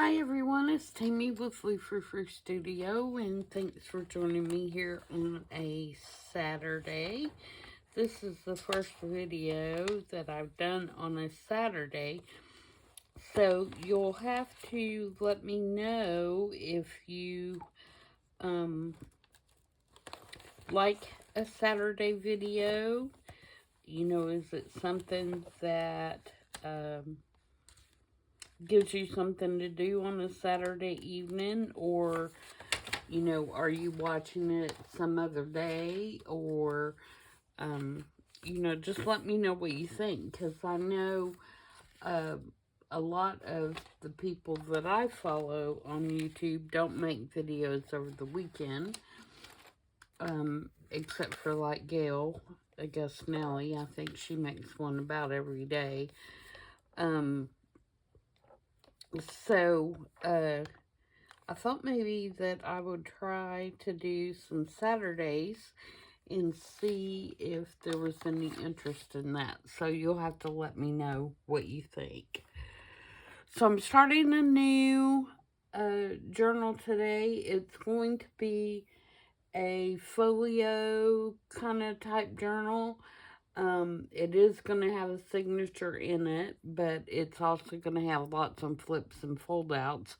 Hi everyone, it's Tammy with Frou-frou Studio, and thanks for joining me here on a Saturday. This is the first video that I've done on a Saturday, so you'll have to let me know if you like a Saturday video. You know, is it something that gives you something to do on a Saturday evening, or, you know, are you watching it some other day, or, you know, just let me know what you think, because I know a lot of the people that I follow on YouTube don't make videos over the weekend, except for, like, Gail, I guess Nellie, I think she makes one about every day. So, I thought maybe that I would try to do some Saturdays and see if there was any interest in that. So you'll have to let me know what you think. So I'm starting a new journal today. It's going to be a folio kind of type journal. It is going to have a signature in it, but it's also going to have lots of flips and fold outs.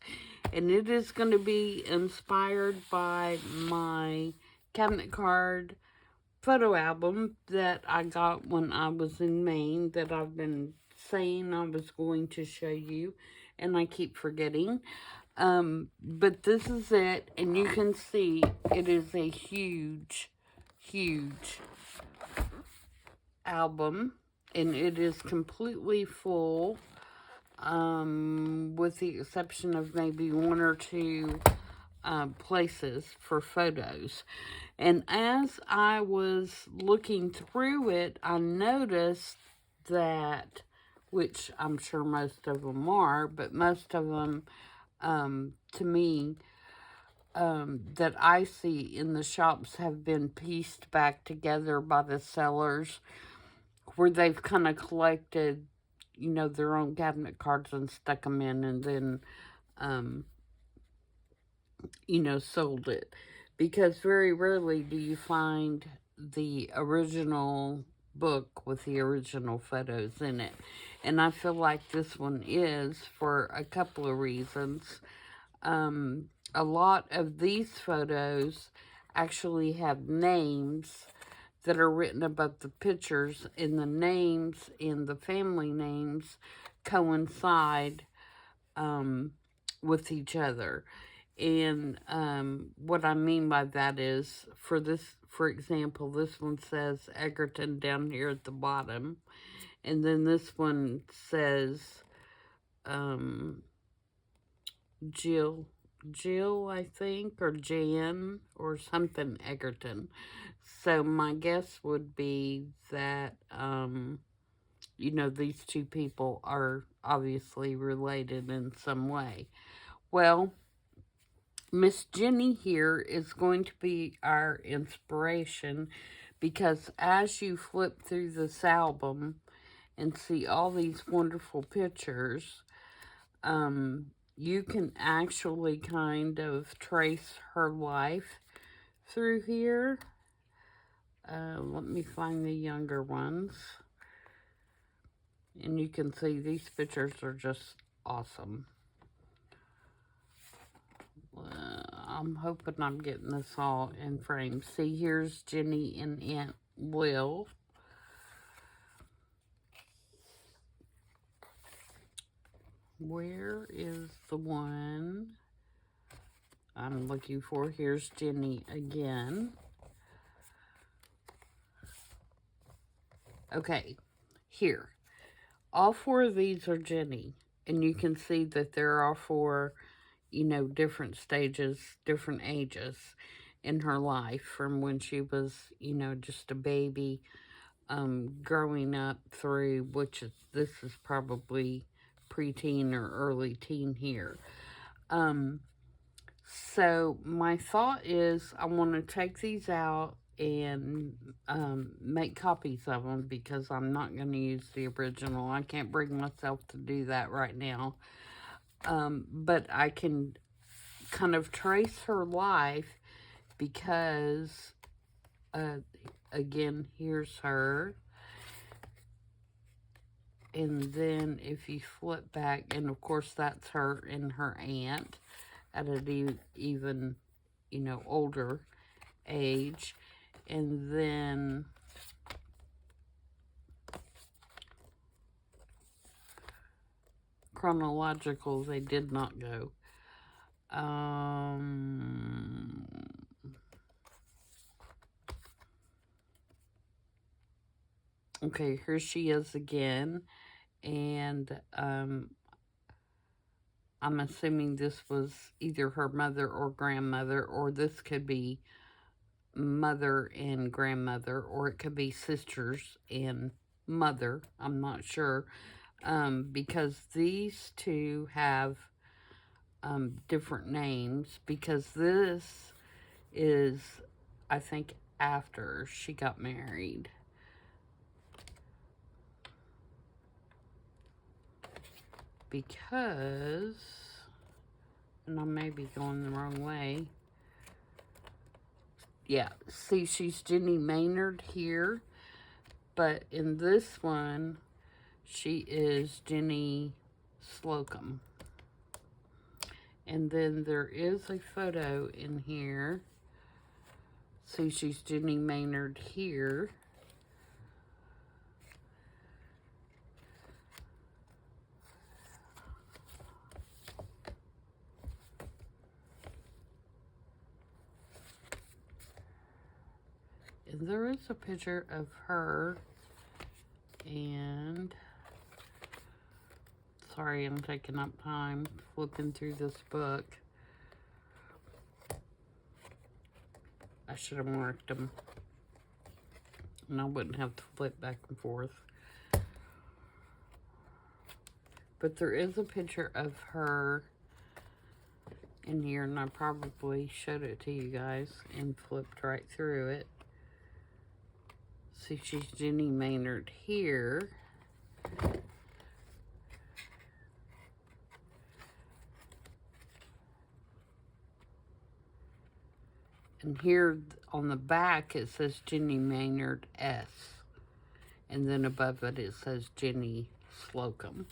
And it is going to be inspired by my cabinet card photo album that I got when I was in Maine, that I've been saying I was going to show you, and I keep forgetting. But this is it, and you can see it is a huge, huge album, and it is completely full, with the exception of maybe one or two places for photos. And as I was looking through it, I noticed that, which I'm sure most of them are, but most of them, to me, that I see in the shops have been pieced back together by the sellers, where they've kind of collected, you know, their own cabinet cards and stuck them in, and then, you know, sold it. Because very rarely do you find the original book with the original photos in it. And I feel like this one is, for a couple of reasons. A lot of these photos actually have names that are written above the pictures, and the names and the family names coincide with each other. And what I mean by that is, for example, this one says Egerton down here at the bottom, and then this one says Jill, I think, or Jan, or something Egerton. So my guess would be that, you know, these two people are obviously related in some way. Well, Miss Jenni here is going to be our inspiration, because as you flip through this album and see all these wonderful pictures, you can actually kind of trace her life through here. Let me find the younger ones. And you can see these pictures are just awesome. I'm hoping I'm getting this all in frame. See, here's Jenni and Aunt Will. Where is the one I'm looking for? Here's Jenni again. Okay, here. All four of these are Jenni, and you can see that they're all four, you know, different stages, different ages in her life, from when she was, you know, just a baby, growing up through, this is probably preteen or early teen here. So my thought is, I want to take these out and make copies of them, because I'm not going to use the original. I can't bring myself to do that right now. but I can kind of trace her life because, again, here's her. And then if you flip back, and of course that's her and her aunt at an even, you know, older age. And then chronological, they did not go. Okay, here she is again. And I'm assuming this was either her mother or grandmother, or this could be mother and grandmother, or it could be sisters and mother. I'm not sure. Because these two have different names, because this is, I think, after she got married. Because, and I may be going the wrong way. Yeah, see, she's Jenni Maynard here, but in this one, she is Jenni Slocum. And then there is a photo in here. See, she's Jenni Maynard here. And there is a picture of her, and sorry, I'm taking up time flipping through this book. I should have marked them, and I wouldn't have to flip back and forth. But there is a picture of her in here, and I probably showed it to you guys and flipped right through it. See, she's Jenni Maynard here. And here on the back, it says Jenni Maynard S. And then above it, it says Jenni Slocum.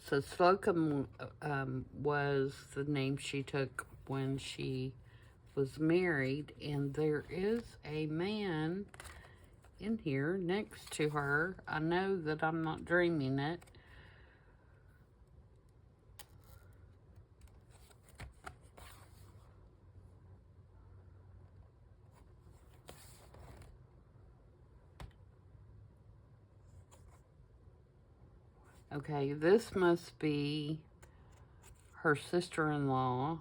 So Slocum was the name she took when she was married. And there is a man in here next to her. I know that I'm not dreaming it. Okay, this must be her sister-in-law,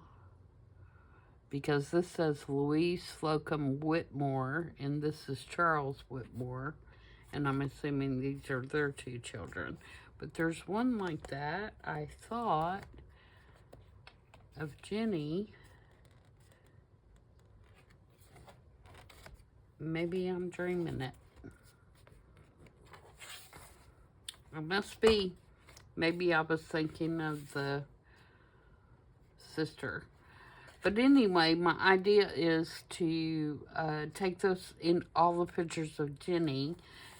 because this says Louise Slocum Whitmore, and this is Charles Whitmore, and I'm assuming these are their two children. But there's one like that. I thought of Jenni. Maybe I'm dreaming it. It must be. Maybe I was thinking of the sister. But anyway, my idea is to take those in all the pictures of Jenni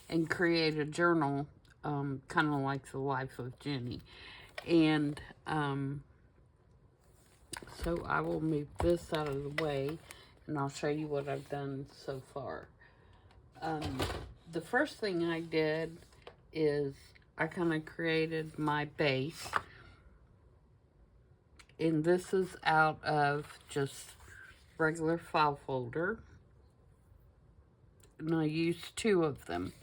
and create a journal, kind of like the life of Jenni. And so I will move this out of the way, and I'll show you what I've done so far. The first thing I did is I kind of created my base. And this is out of just regular file folder. And I used 2 of them.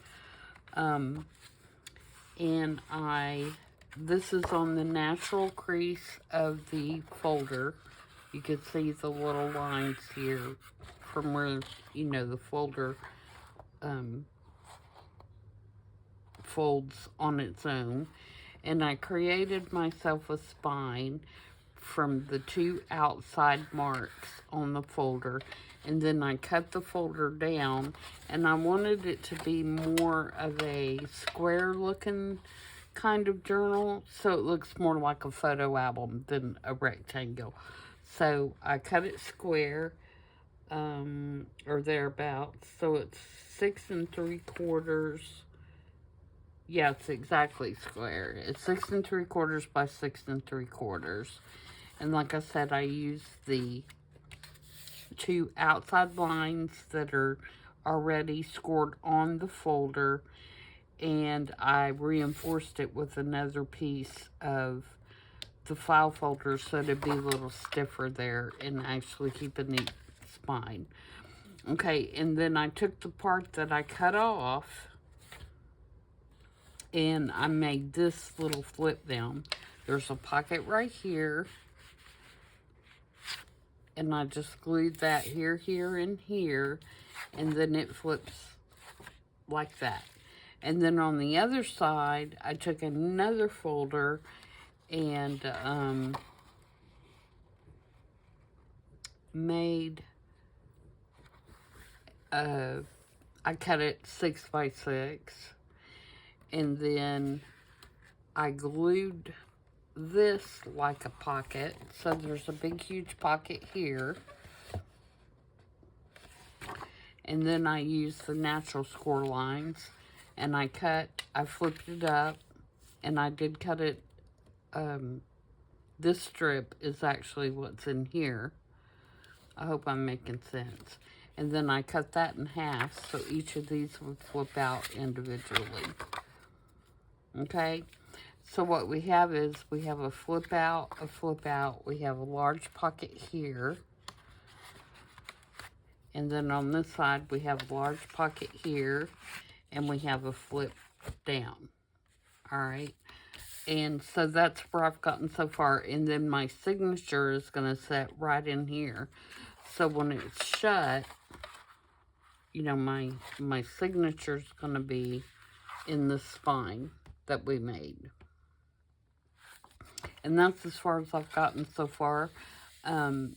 And this is on the natural crease of the folder. You can see the little lines here from where, you know, the folder folds on its own. And I created myself a spine from the 2 outside marks on the folder, and then I cut the folder down, and I wanted it to be more of a square looking kind of journal, so it looks more like a photo album than a rectangle. So I cut it square, or thereabouts. So it's 6 3/4. Yeah, it's exactly square. It's 6 3/4 by 6 3/4. And like I said, I use the 2 outside lines that are already scored on the folder, and I reinforced it with another piece of the file folder so to be a little stiffer there and actually keep a neat spine. Okay, and then I took the part that I cut off and I made this little flip down. There's a pocket right here, and I just glued that here, here, and here, and then it flips like that. And then on the other side, I took another folder and made, I cut it 6 by 6, and then I glued this like a pocket. So there's a big, huge pocket here. And then I used the natural score lines, and I flipped it up, and I did cut it, this strip is actually what's in here. I hope I'm making sense. And then I cut that in half, so each of these would flip out individually. Okay? So what we have is, we have a flip out, we have a large pocket here. And then on this side, we have a large pocket here, and we have a flip down. All right. And so that's where I've gotten so far. And then my signature is going to sit right in here. So when it's shut, you know, my signature is going to be in the spine that we made. And that's as far as I've gotten so far. I'm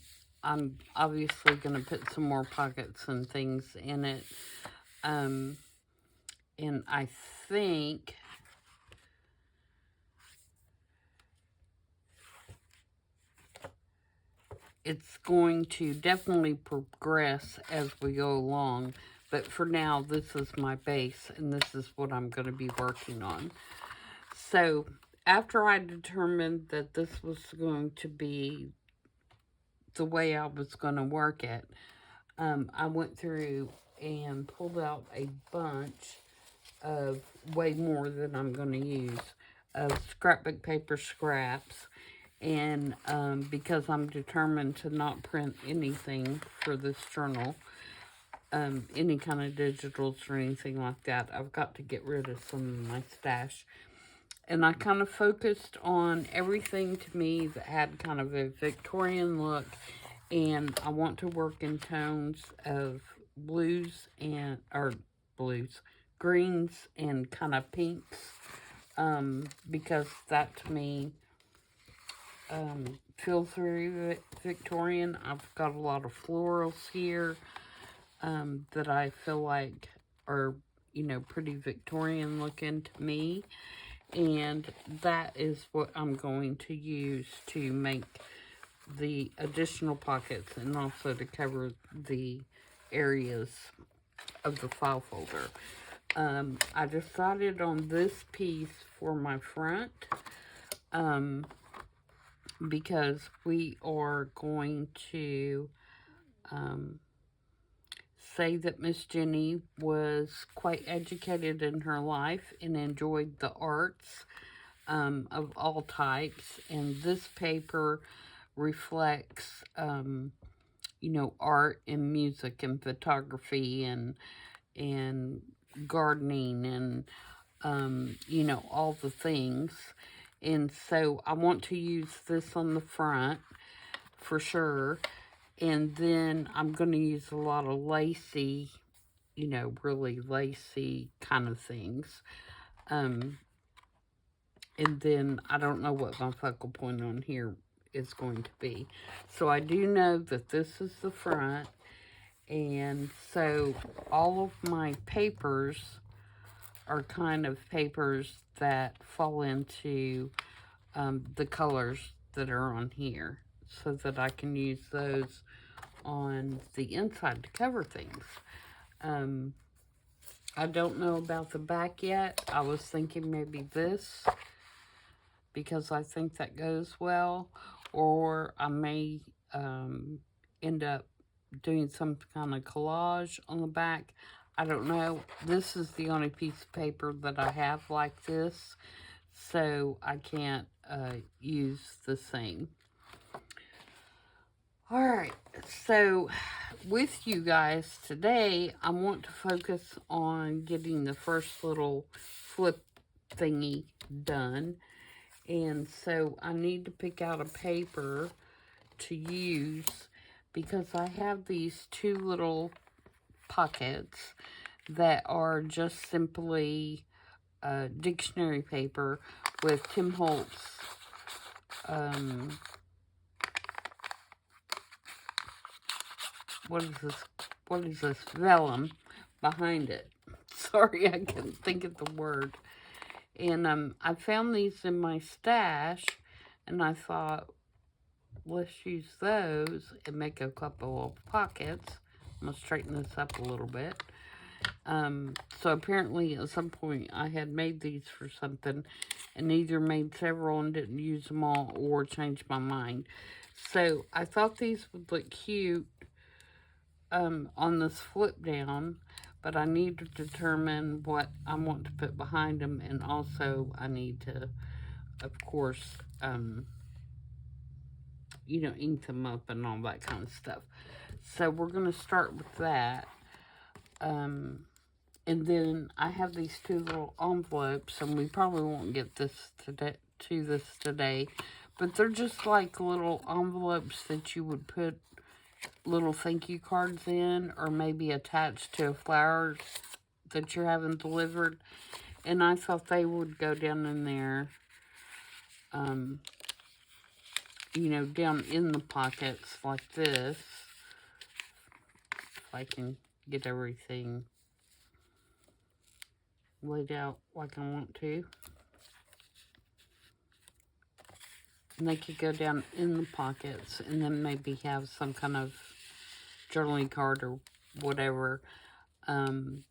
obviously going to put some more pockets and things in it. And I think it's going to definitely progress as we go along. But for now, this is my base, and this is what I'm going to be working on. So after I determined that this was going to be the way I was going to work it, I went through and pulled out a bunch of, way more than I'm going to use, of scrapbook paper scraps. And because I'm determined to not print anything for this journal, any kind of digitals or anything like that, I've got to get rid of some of my stash. And I kind of focused on everything to me that had kind of a Victorian look. And I want to work in tones of blues and, greens and kind of pinks. Because that to me feels very Victorian. I've got a lot of florals here that I feel like are, you know, pretty Victorian looking to me. And that is what I'm going to use to make the additional pockets and also to cover the areas of the file folder. I decided on this piece for my front because we are going to say that Miss Jenni was quite educated in her life and enjoyed the arts of all types. And this paper reflects, you know, art and music and photography and gardening and, you know, all the things. And so I want to use this on the front for sure. And then I'm going to use a lot of lacy, you know, really lacy kind of things. And then I don't know what my focal point on here is going to be. So I do know that this is the front. And so all of my papers are kind of papers that fall into the colors that are on here, so that I can use those on the inside to cover things. I don't know about the back yet. I was thinking maybe this, because I think that goes well, or I may end up doing some kind of collage on the back. I don't know. This is the only piece of paper that I have like this, so I can't use the same. Alright, so with you guys today, I want to focus on getting the first little flip thingy done. And so I need to pick out a paper to use, because I have these two little pockets that are just simply dictionary paper with Tim Holtz what is this vellum behind it. Sorry, I couldn't think of the word. And I found these in my stash, and I thought, let's use those and make a couple of pockets. I'm going to straighten this up a little bit. So apparently at some point I had made these for something, and either made several and didn't use them all, or changed my mind. So I thought these would look cute on this flip down, but I need to determine what I want to put behind them, and also I need to, of course, you know, ink them up and all that kind of stuff. So we're going to start with that. And then I have these two little envelopes, and we probably won't get this today, but they're just like little envelopes that you would put little thank you cards in, or maybe attached to a flower that you're having delivered. And I thought they would go down in there, you know, down in the pockets like this. If I can get everything laid out like I want to. And they could go down in the pockets, and then maybe have some kind of journaling card or whatever down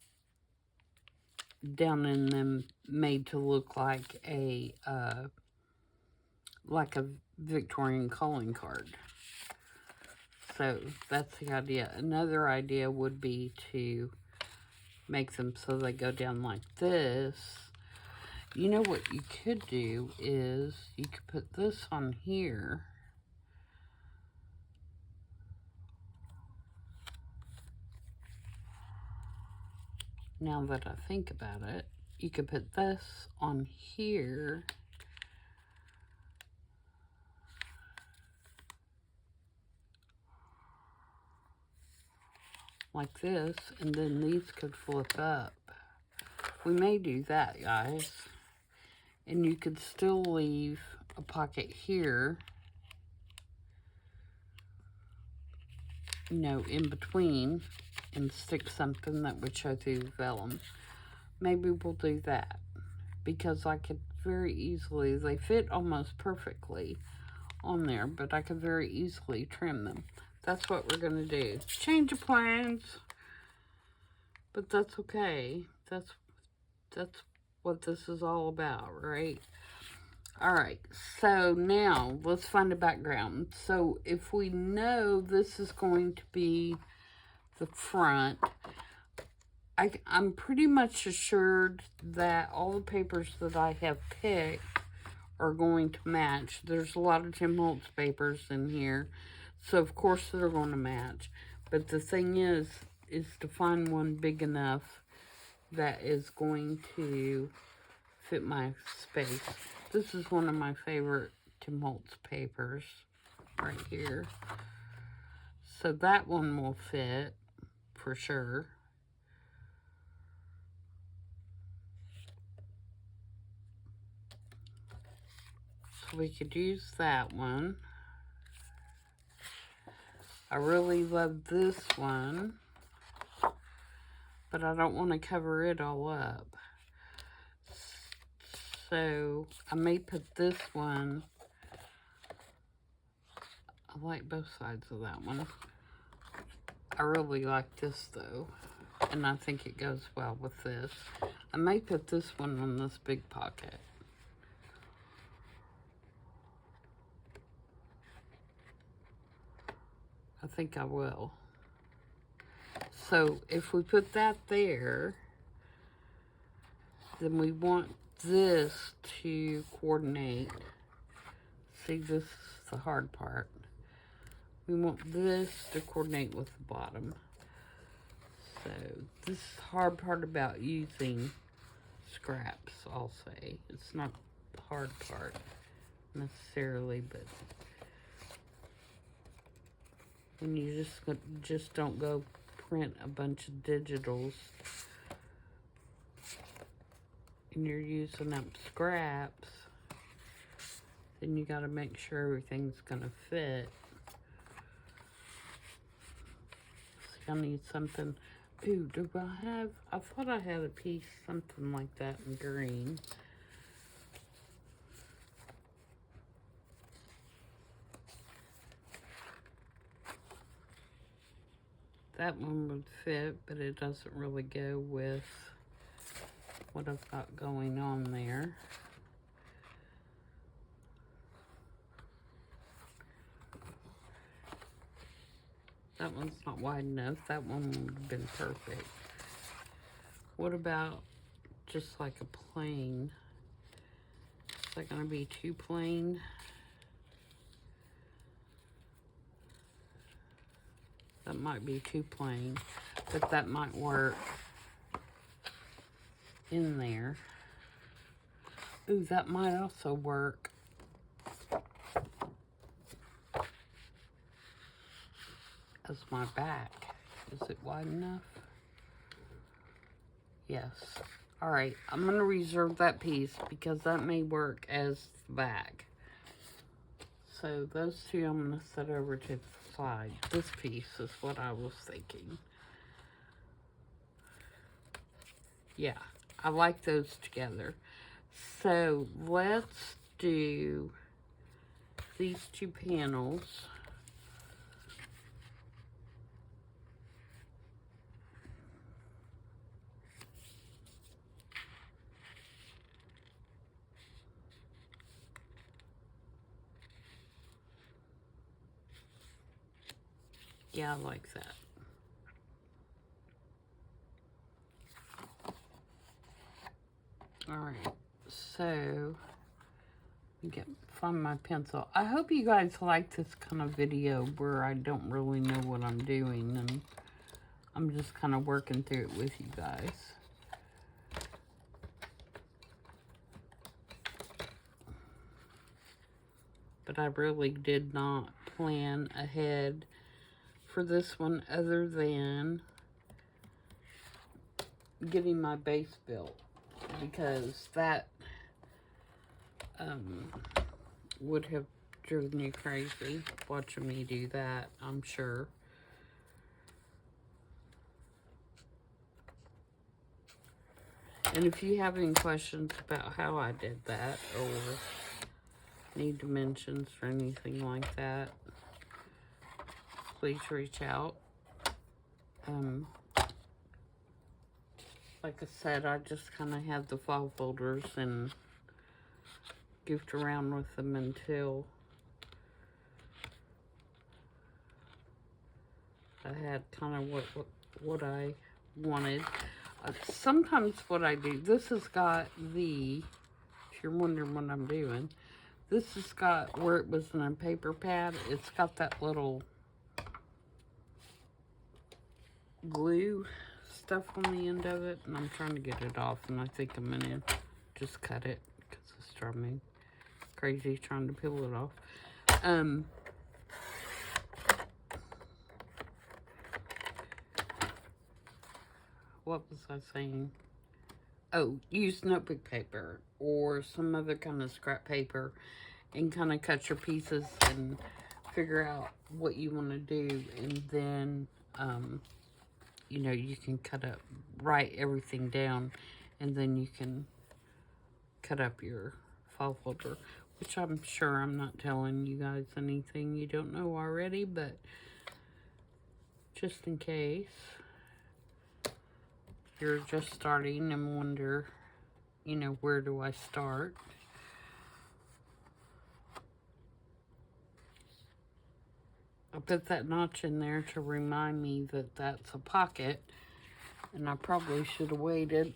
in them, made to look like a Victorian calling card. So that's the idea. Another idea would be to make them so they go down like this. You know what you could do is you could put this on here. Now that I think about it, you could put this on here. Like this, and then these could flip up. We may do that, guys. And you could still leave a pocket here, you know, in between, and stick something that would show through the vellum. Maybe we'll do that, because I could very easily, they fit almost perfectly on there, but I could very easily trim them. That's what we're going to do. Change of plans, but that's okay. That's what this is all about, right? Alright, so now let's find a background. So if we know this is going to be the front, I'm pretty much assured that all the papers that I have picked are going to match. There's a lot of Tim Holtz papers in here, so of course they're going to match. But the thing is to find one big enough that is going to fit my space. This is one of my favorite Tim Holtz papers right here. So that one will fit for sure. So we could use that one. I really love this one, but I don't want to cover it all up. So I may put this one, I like both sides of that one. I really like this though, and I think it goes well with this. I may put this one on this big pocket. I think I will. So if we put that there, then we want this to coordinate. See, this is the hard part. We want this to coordinate with the bottom. So this is the hard part about using scraps, I'll say. It's not the hard part necessarily, but when you just don't go print a bunch of digitals and you're using up scraps, then you got to make sure everything's going to fit. See, I need something. Ooh, do I have? I thought I had a piece, something like that in green. That one would fit, but it doesn't really go with what I've got going on there. That one's not wide enough. That one would have been perfect. What about just like a plain? Is that going to be too plain? That might be too plain, but that might work in there. Ooh, that might also work as my back. Is it wide enough? Yes. All right, I'm going to reserve that piece because that may work as the back. So those two I'm going to set over to the side. This piece is what I was thinking. Yeah, I like those together. So let's do these two panels. Yeah, I like that. All right, so find my pencil. I hope you guys like this kind of video where I don't really know what I'm doing and I'm just kind of working through it with you guys. But I really did not plan ahead for this one other than getting my base built, because that would have driven you crazy watching me do that, I'm sure. And if you have any questions about how I did that or need dimensions or anything like that, please reach out. Like I said, I just kind of had the file folders and goofed around with them until I had kind of what I wanted. Sometimes what I do, this has got the, if you're wondering what I'm doing, this has got, where it was in a paper pad, it's got that little glue stuff on the end of it, and I'm trying to get it off, and I think I'm gonna just cut it because it's driving me crazy trying to peel it off. What was I saying? Oh, use notebook paper or some other kind of scrap paper and kind of cut your pieces and figure out what you want to do, and then you know, you can write everything down, and then you can cut up your file folder, which I'm sure I'm not telling you guys anything you don't know already, but just in case you're just starting and wonder, you know, where do I start? I put that notch in there to remind me that that's a pocket, and I probably should have waited,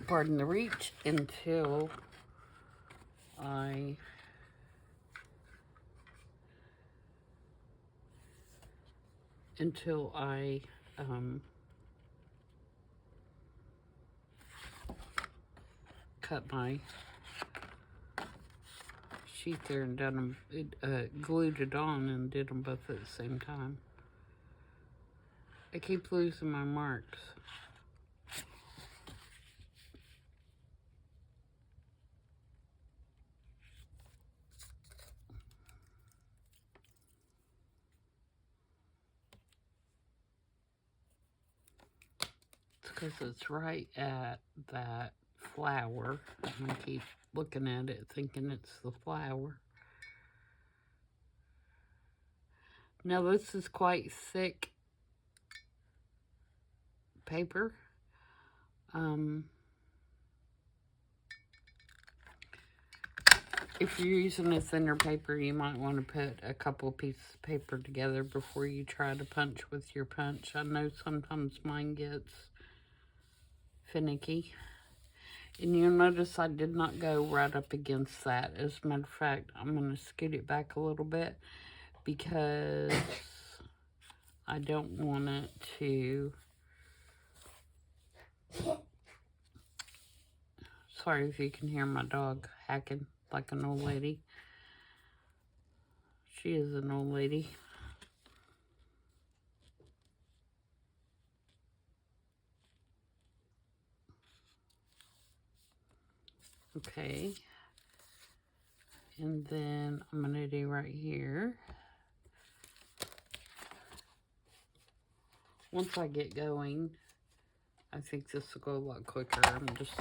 pardon the reach, until I cut my sheet there and done them, glued it on and did them both at the same time. I keep losing my marks. It's because it's right at that flower. I'm going to keep looking at it thinking it's the flower. Now this is quite thick paper. If you're using a thinner paper, you might want to put a couple pieces of paper together before you try to punch with your punch. I know sometimes mine gets finicky. And you'll notice I did not go right up against that. As a matter of fact, I'm going to scoot it back a little bit because I don't want it to... Sorry if you can hear my dog hacking like an old lady. She is an old lady. Okay. And then I'm going to do right here. Once I get going, I think this will go a lot quicker. I'm just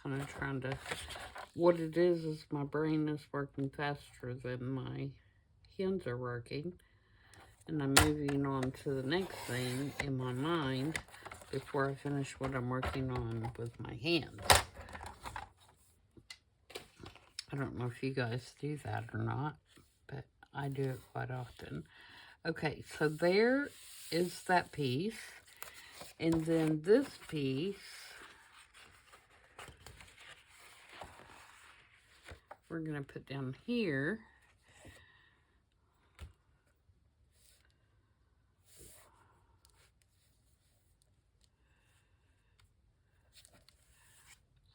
kind of trying to... What it is my brain is working faster than my hands are working. And I'm moving on to the next thing in my mind before I finish what I'm working on with my hands. I don't know if you guys do that or not, but I do it quite often. Okay, so there is that piece. And then this piece, we're going to put down here.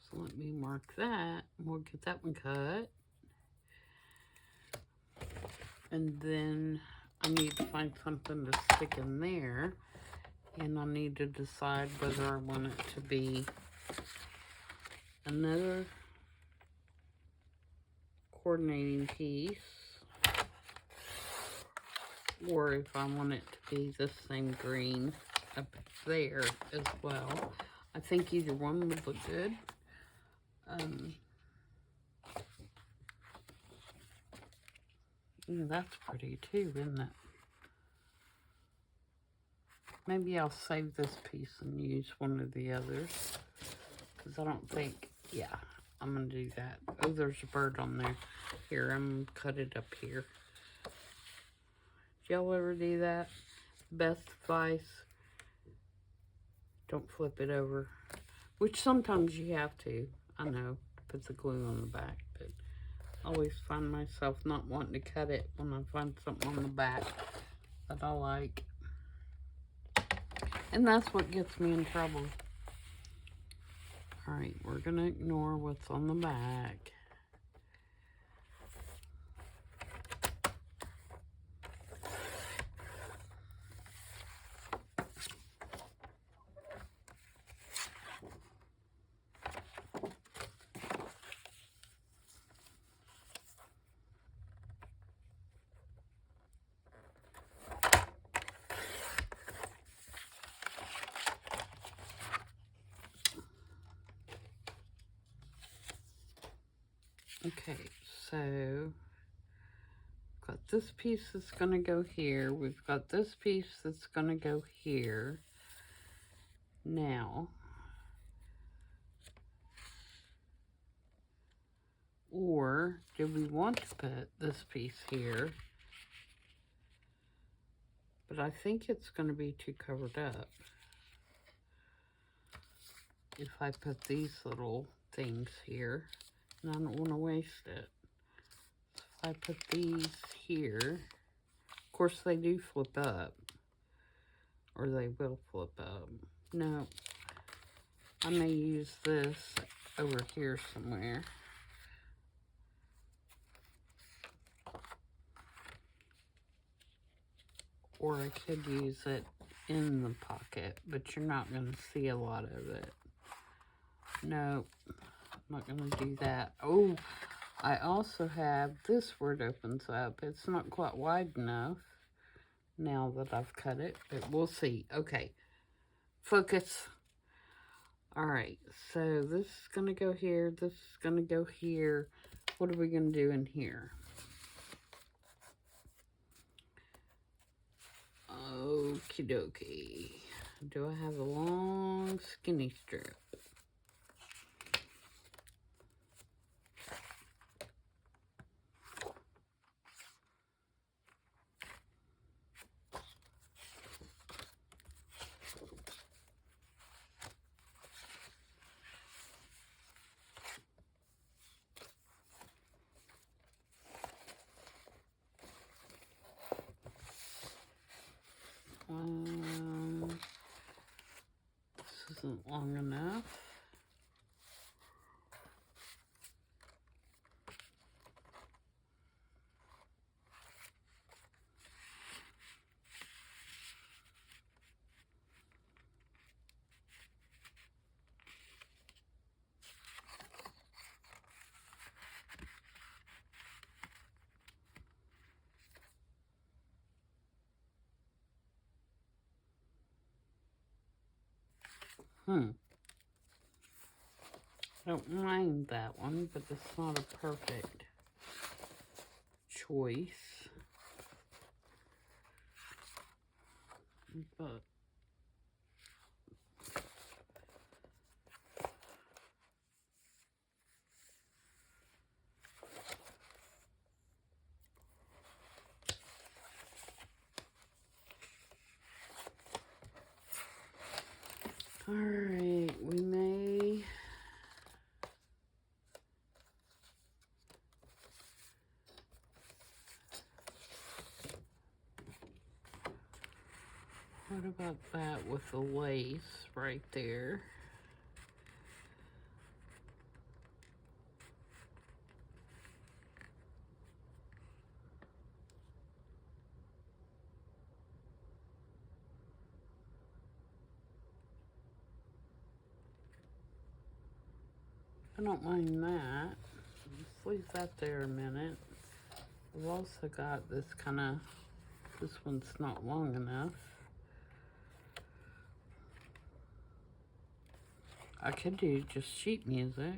So let me mark that. We'll get that one cut. And then I need to find something to stick in there. And I need to decide whether I want it to be another coordinating piece, or if I want it to be the same green up there as well. I think either one would look good. Yeah, that's pretty too, isn't it? Maybe I'll save this piece and use one of the others, because I don't think, yeah, I'm going to do that. Oh, there's a bird on there. Here, I'm going to cut it up here. Did y'all ever do that? Best advice, don't flip it over. Which sometimes you have to. I know, put the glue on the back, but I always find myself not wanting to cut it when I find something on the back that I like. And that's what gets me in trouble. Alright, we're going to ignore what's on the back. Okay, so got this piece that's going to go here. We've got this piece that's going to go here. Now, or do we want to put this piece here? But I think it's going to be too covered up if I put these little things here, and I don't want to waste it. So if I put these here, of course they do flip up, or they will flip up. No, I may use this over here somewhere. Or I could use it in the pocket, but you're not going to see a lot of it. No, I'm not going to do that. Oh, I also have this where it opens up. It's not quite wide enough now that I've cut it, but we'll see. Okay, focus. All right, so this is going to go here. This is going to go here. What are we going to do in here? Okie dokie. Do I have a long skinny strip? This isn't long enough. I don't mind that one, but it's not a perfect choice. But all right, we may what about that with the lace right there? I don't mind that. Let's leave that there a minute. I've also got this kind of, this one's not long enough. I could do just sheet music.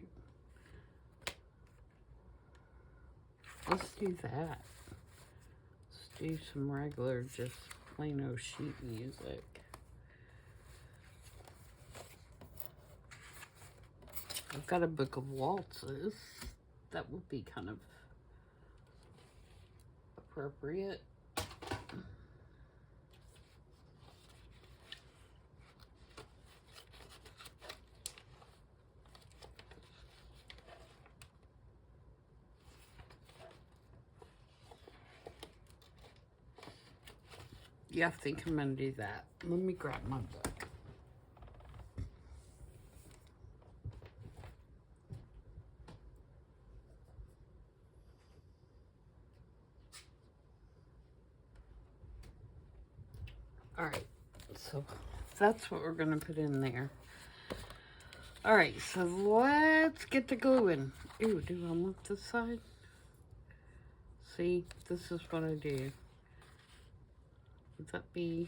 Let's do that. Let's do some regular, just plain old sheet music. I've got a book of waltzes. That would be kind of appropriate. Yeah, I think I'm gonna do that. Let me grab my book. All right, so that's what we're gonna put in there. All right, so let's get to gluing. Ooh, do I want this side? See, this is what I do. Would that be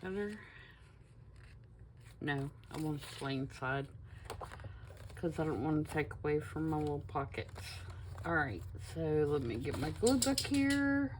better? No, I want the plain side because I don't want to take away from my little pockets. Alright, so let me get my glue book here.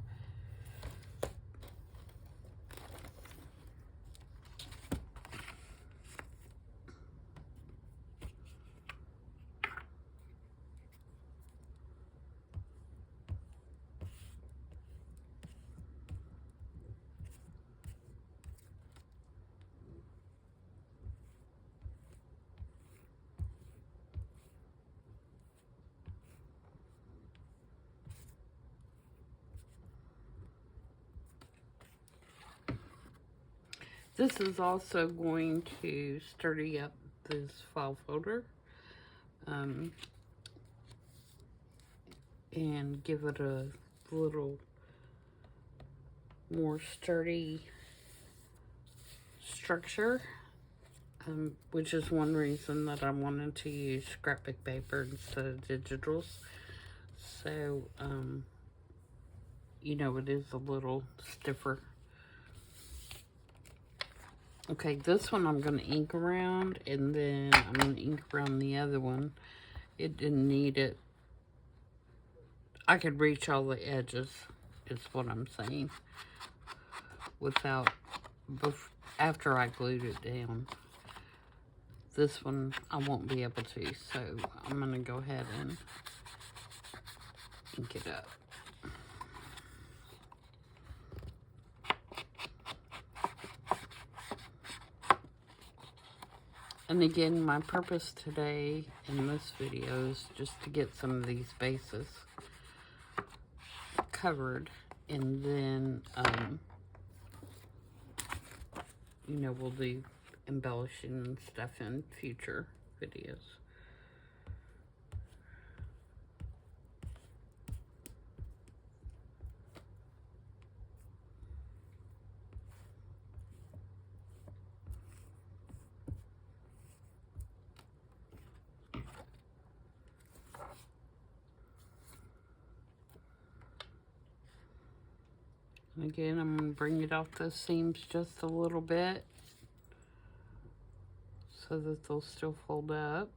This is also going to sturdy up this file folder and give it a little more sturdy structure, which is one reason that I wanted to use scrapbook paper instead of digitals. So, you know, it is a little stiffer. Okay, this one I'm going to ink around, and then I'm going to ink around the other one. It didn't need it. I could reach all the edges, is what I'm saying, without, after I glued it down. This one I won't be able to, so I'm going to go ahead and ink it up. And again, my purpose today in this video is just to get some of these bases covered, and then, you know, we'll do embellishing and stuff in future videos. And again, I'm going to bring it off those seams just a little bit so that they'll still fold up.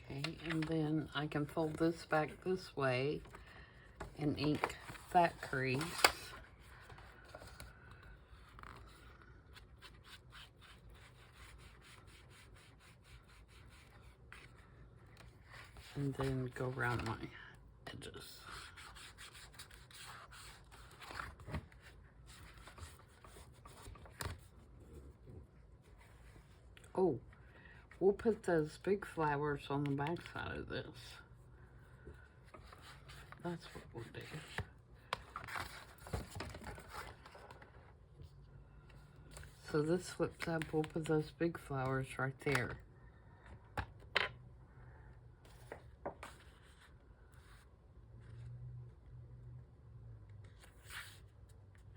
Okay, and then I can fold this back this way and ink that crease. And then go around my edges. Oh, we'll put those big flowers on the back side of this. That's what we'll do. So this flips up, we'll put those big flowers right there.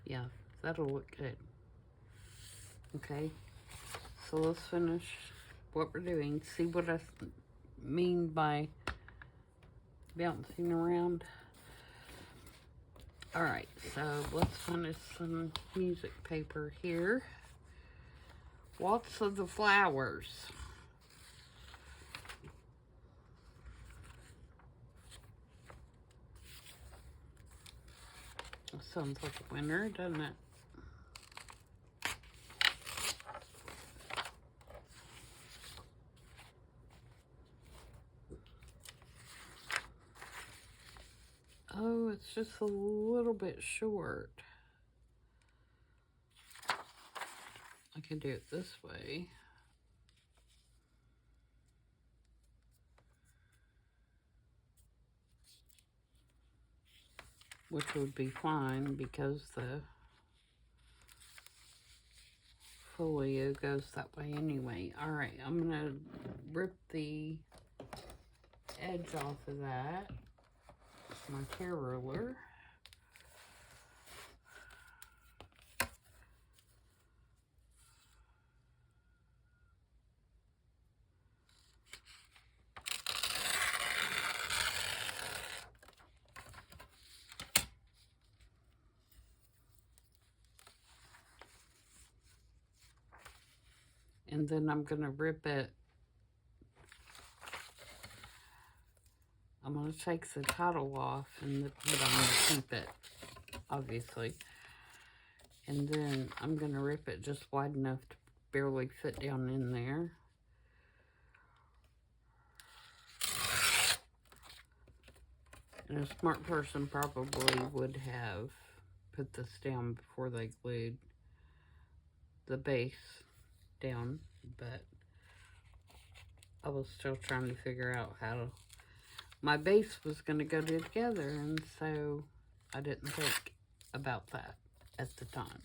Yeah, that'll look good. Okay, so let's finish what we're doing. See what I mean by bouncing around? Alright, so let's finish some music paper here. Waltz of the Flowers. That sounds like a winner, doesn't it? Oh, it's just a little bit short. I can do it this way. Which would be fine because the folio goes that way anyway. Alright, I'm going to rip the edge off of that with my tear ruler. and then I'm going to rip it. I'm going to take the title off, but I'm going to keep it, obviously. And then I'm going to rip it just wide enough to barely fit down in there. And a smart person probably would have put this down before they glued the base down, but I was still trying to figure out how my base was going to go together, and so I didn't think about that at the time.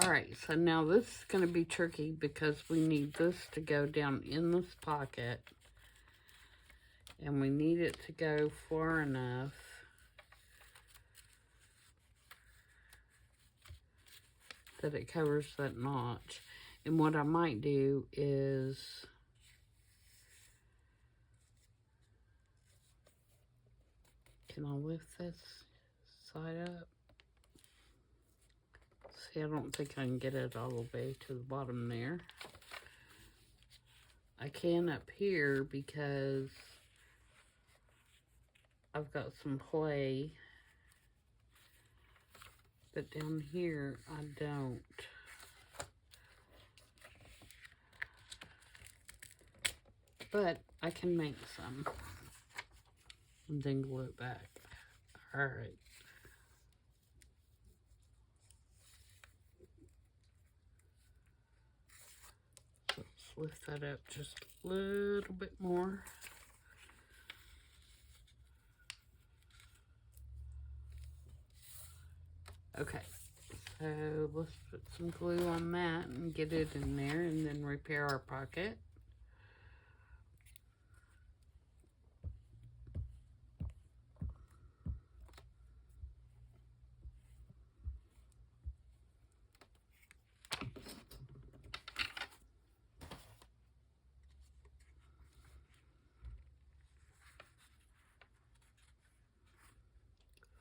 Alright, so now this is going to be tricky because we need this to go down in this pocket, and we need it to go far enough that it covers that notch. And what I might do is can I lift this side up? See, I don't think I can get it all the way to the bottom there. I can up here because I've got some play, but down here I don't. But I can make some and then glue it back. Alright. So let's lift that up just a little bit more. Okay, so let's put some glue on that and get it in there and then repair our pocket.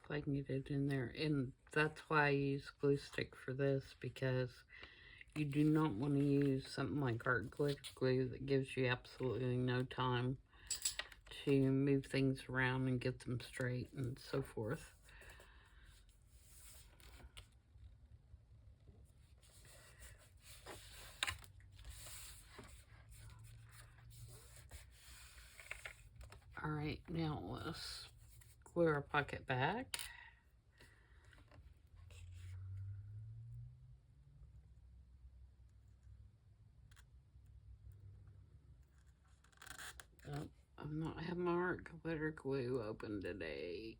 If I can get it in there, and that's why I use glue stick for this, because you do not want to use something like art glitter glue that gives you absolutely no time to move things around and get them straight and so forth. Alright, now let's glue our pocket back. Oh, I'm not having my art glitter glue open today.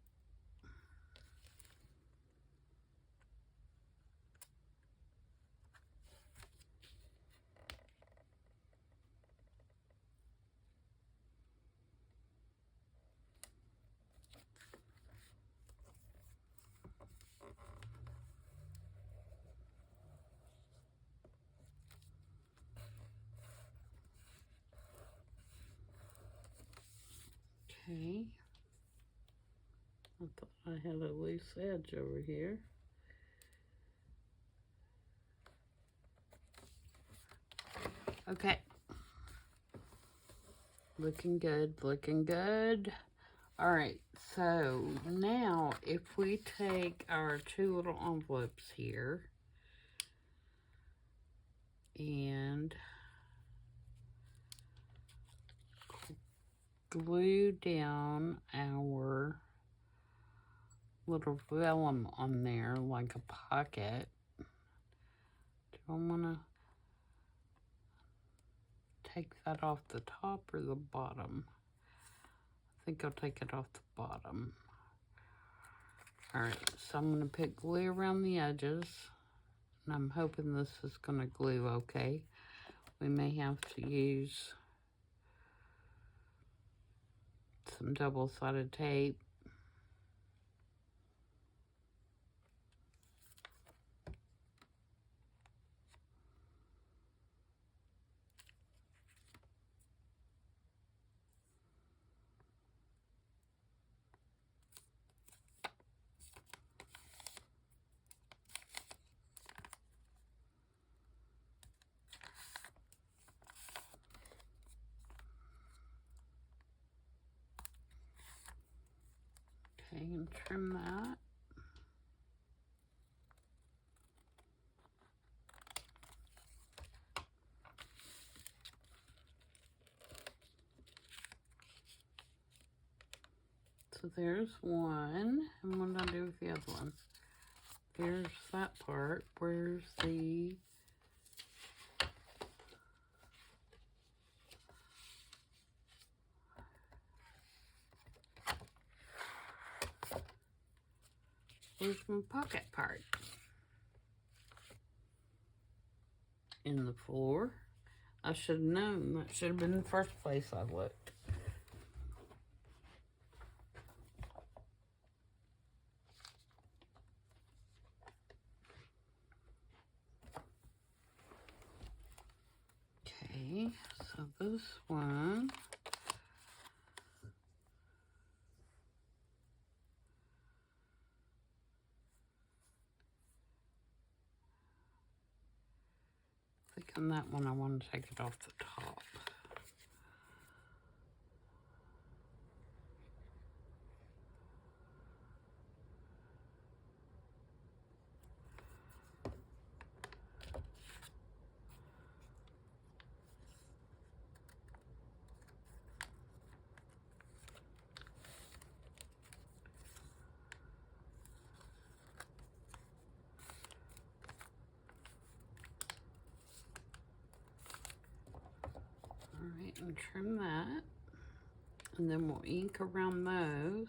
Okay. I thought I had a loose edge over here. Okay. Looking good, looking good. Alright, so now if we take our two little envelopes here and glue down our little vellum on there like a pocket. Do I want to take that off the top or the bottom? I think I'll take it off the bottom. Alright, so I'm going to put glue around the edges, and I'm hoping this is going to glue okay. We may have to use some double-sided tape. and trim that. So there's one. And what did I do with the other one? There's that part. Where's the... Where's my pocket part? In the floor. I should have known. That should have been the first place I looked. Okay, so this one. I think on that one I want to take it off the top. Alright, and trim that. And then we'll ink around those.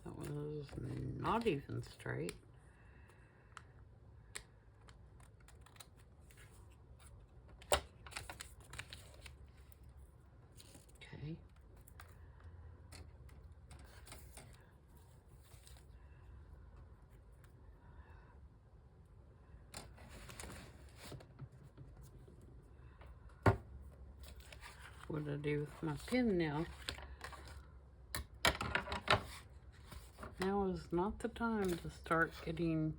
That was not even straight. Okay. What do I do with my pen now? Now is not the time to start getting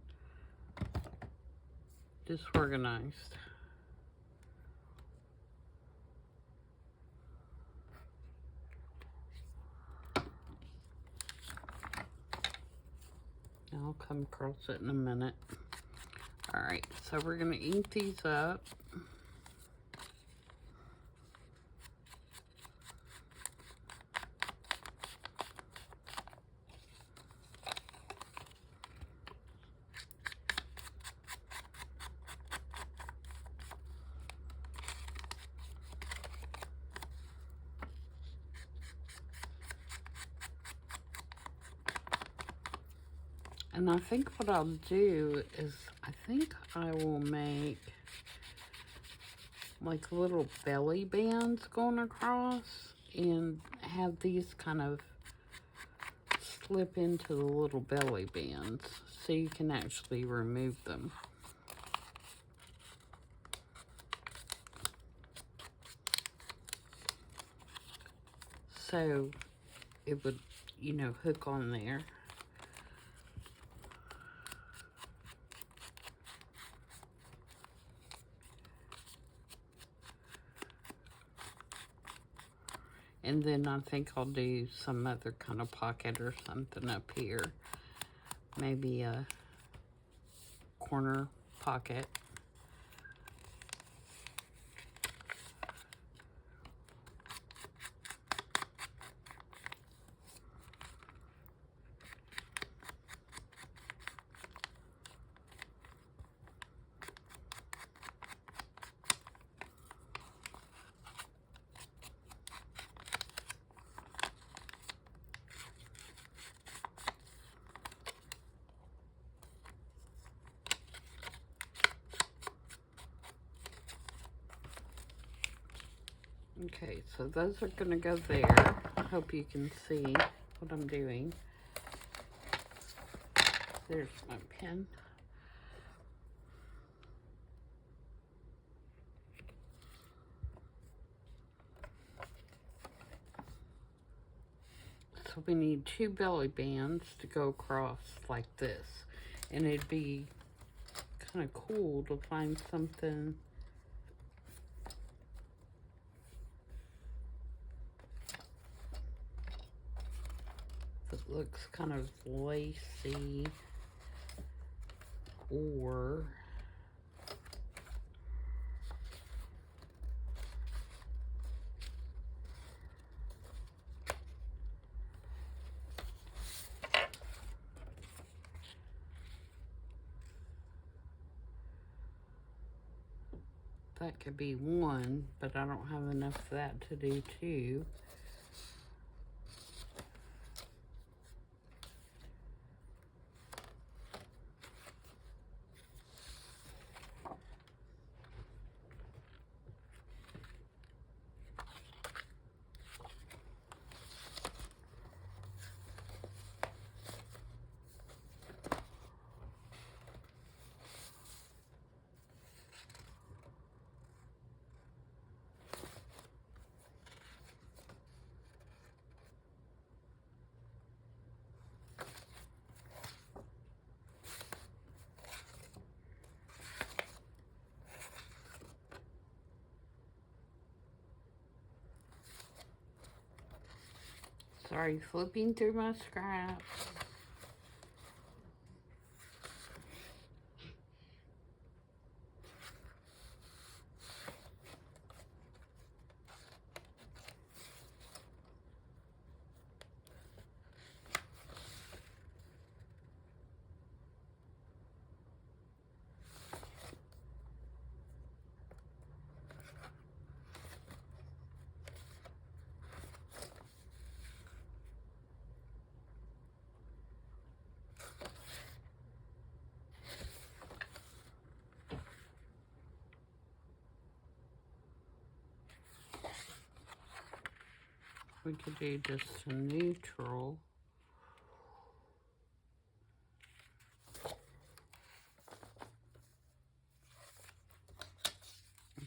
disorganized. I'll come across it in a minute. Alright, so we're going to ink these up. And I think what I'll do is, I think I will make like little belly bands going across and have these kind of slip into the little belly bands so you can actually remove them. So it would, you know, hook on there. And then I think I'll do some other kind of pocket or something up here. Maybe a corner pocket. Okay, so those are going to go there. I hope you can see what I'm doing. There's my pen. So we need 2 belly bands to go across like this. And it'd be kind of cool to find something looks kind of lacy, or that could be one, but I don't have enough of that to do two. Sorry, flipping through my scraps. We could do just a neutral. I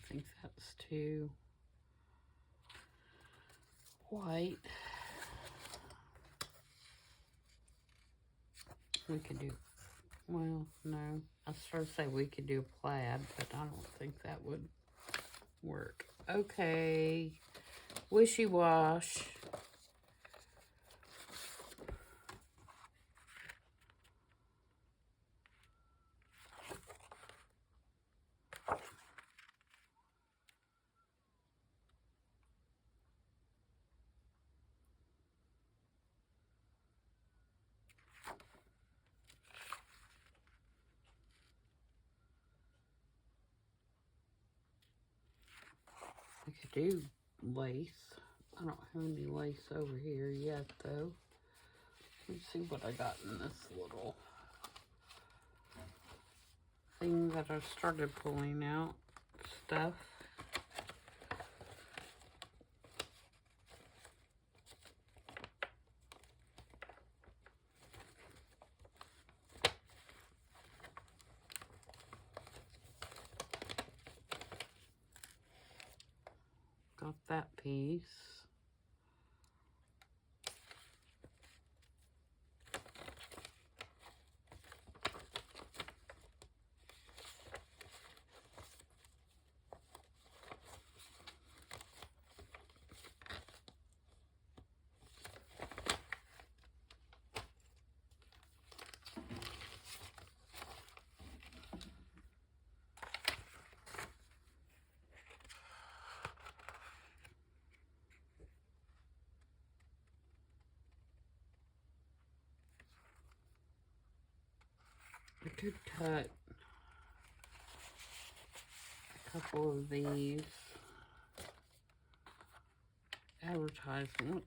think that's too white. We could do, well, no. I started to say we could do plaid, but I don't think that would work. Okay. Wishy-wash. I could do lace. I don't have any lace over here yet, though. Let's see what I got in this little thing that I started pulling out stuff. Got that piece. I could cut a couple of these advertisements.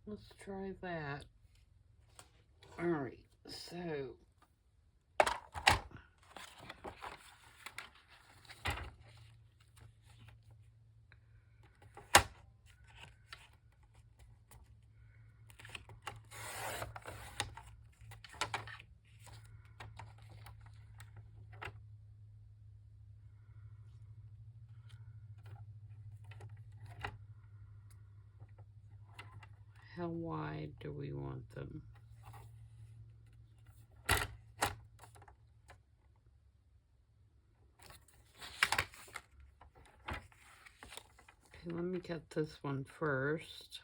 Let's try that. All right, so how wide do we want them? Okay, let me cut this one first.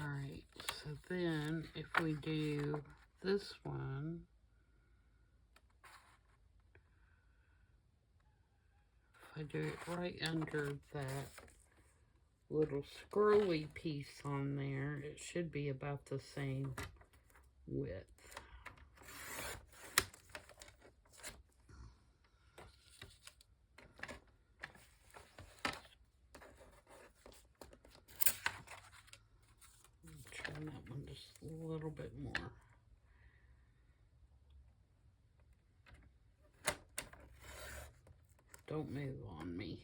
Alright, so then if we do this one, if I do it right under that little scrolly piece on there, it should be about the same width. Turn that one just a little bit more. Don't move on me.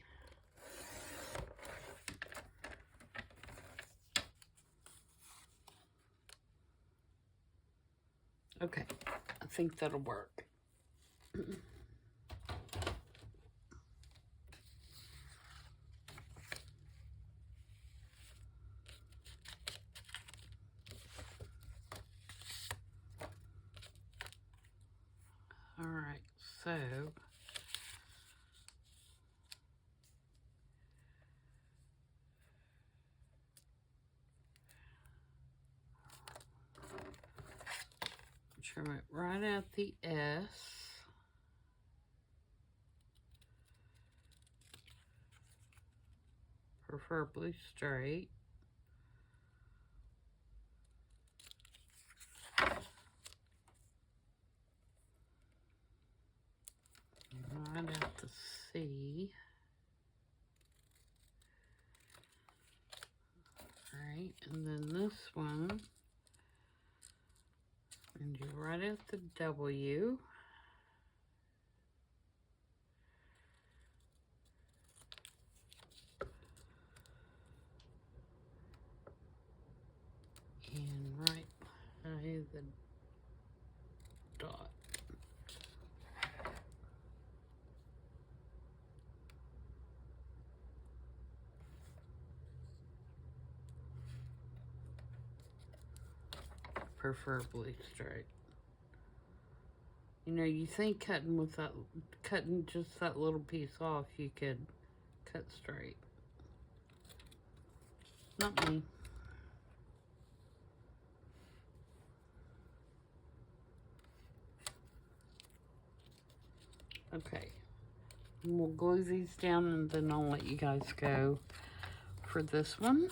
Okay, I think that'll work. Alright, so trim it right at the S. Preferably straight. Right at the C. Alright, and then this one, and you right at the W. And right by the dot. Preferably straight. You know, you think cutting just that little piece off, you could cut straight. Not me. Okay. And we'll glue these down and then I'll let you guys go for this one.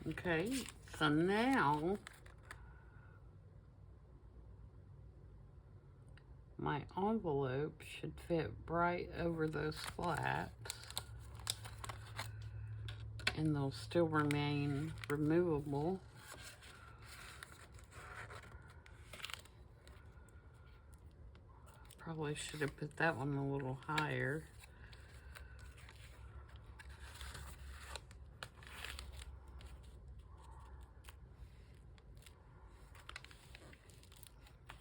Okay, so now my envelope should fit right over those flaps and they'll still remain removable. Probably should have put that one a little higher.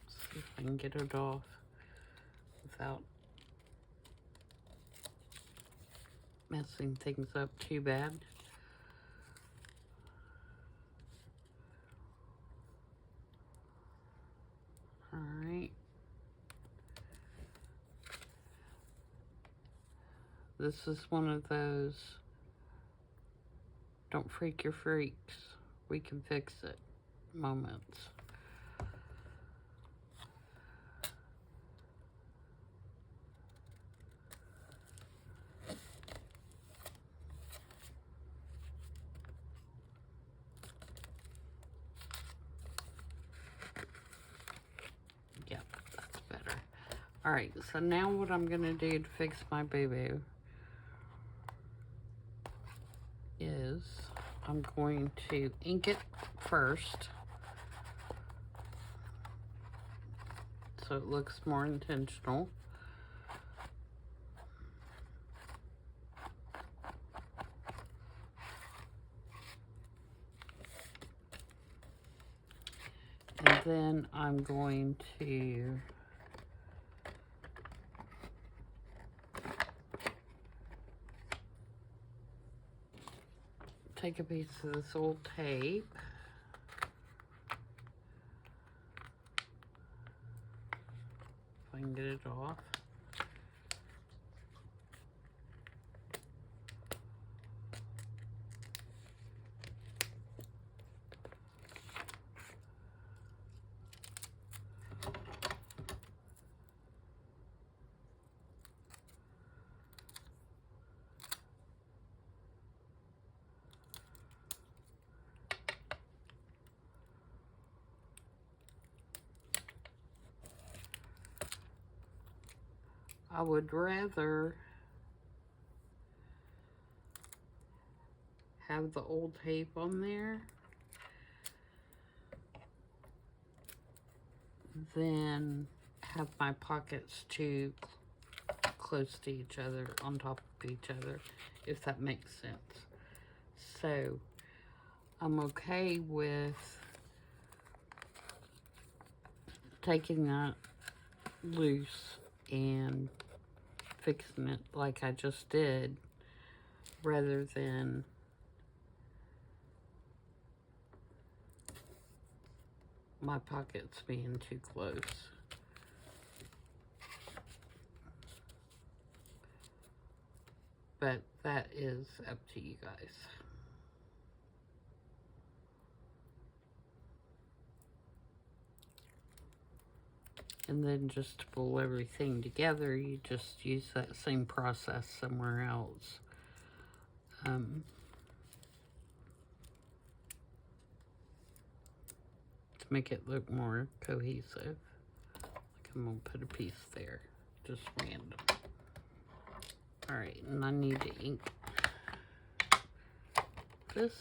See if I can get it off without messing things up too bad. All right. This is one of those don't freak your freaks, we can fix it moments. Yep, that's better. All right, so now what I'm gonna do to fix my boo-boo is I'm going to ink it first so it looks more intentional. And then I'm going to take a piece of this old tape. If I can get it off. I would rather have the old tape on there than have my pockets too close to each other, on top of each other, if that makes sense. So I'm okay with taking that loose and fixing it like I just did, rather than my pockets being too close. But that is up to you guys. And then just to pull everything together, you just use that same process somewhere else. To make it look more cohesive. Like I'm gonna put a piece there, just random. All right, and I need to ink this.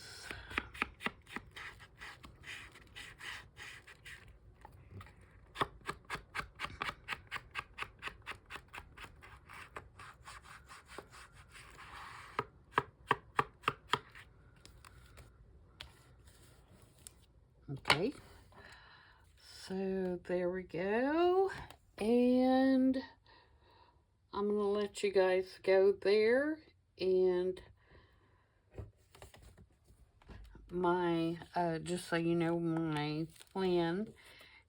Okay, so there we go, and I'm gonna let you guys go there, and my, just so you know, my plan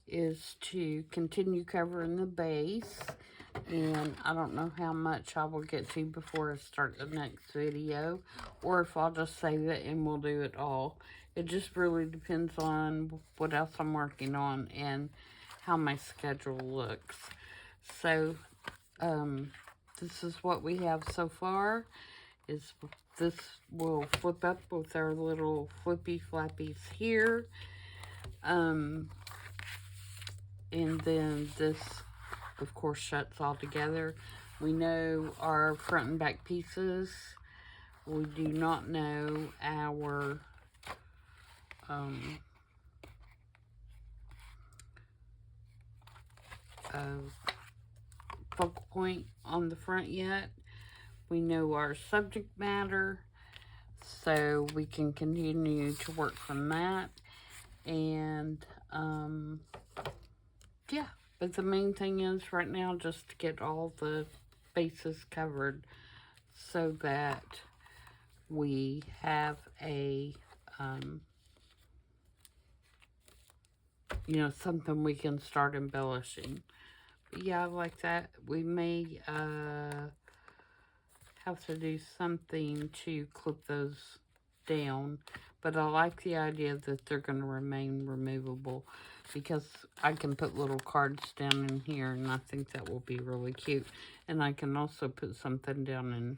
is to continue covering the base, and I don't know how much I will get to before I start the next video, or if I'll just save it and we'll do it all. It just really depends on what else I'm working on and how my schedule looks. So, this is what we have so far. Is this will flip up with our little flippy flappies here. And then this, of course, shuts all together. We know our front and back pieces. We do not know our focal point on the front yet. We know our subject matter, so we can continue to work from that. And, yeah. But the main thing is right now just to get all the bases covered so that we have a, you know, something we can start embellishing. But yeah, I like that. We may have to do something to clip those down. But I like the idea that they're going to remain removable because I can put little cards down in here, and I think that will be really cute. And I can also put something down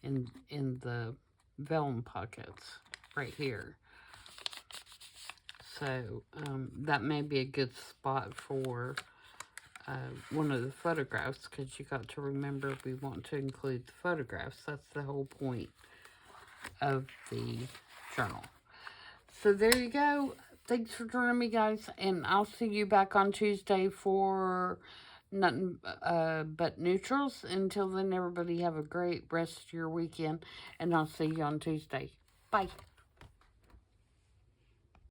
in the vellum pockets right here. So that may be a good spot for one of the photographs, because you got to remember we want to include the photographs. That's the whole point of the journal. So there you go. Thanks for joining me, guys, and I'll see you back on Tuesday for nothing but neutrals. Until then, everybody have a great rest of your weekend, and I'll see you on Tuesday. Bye.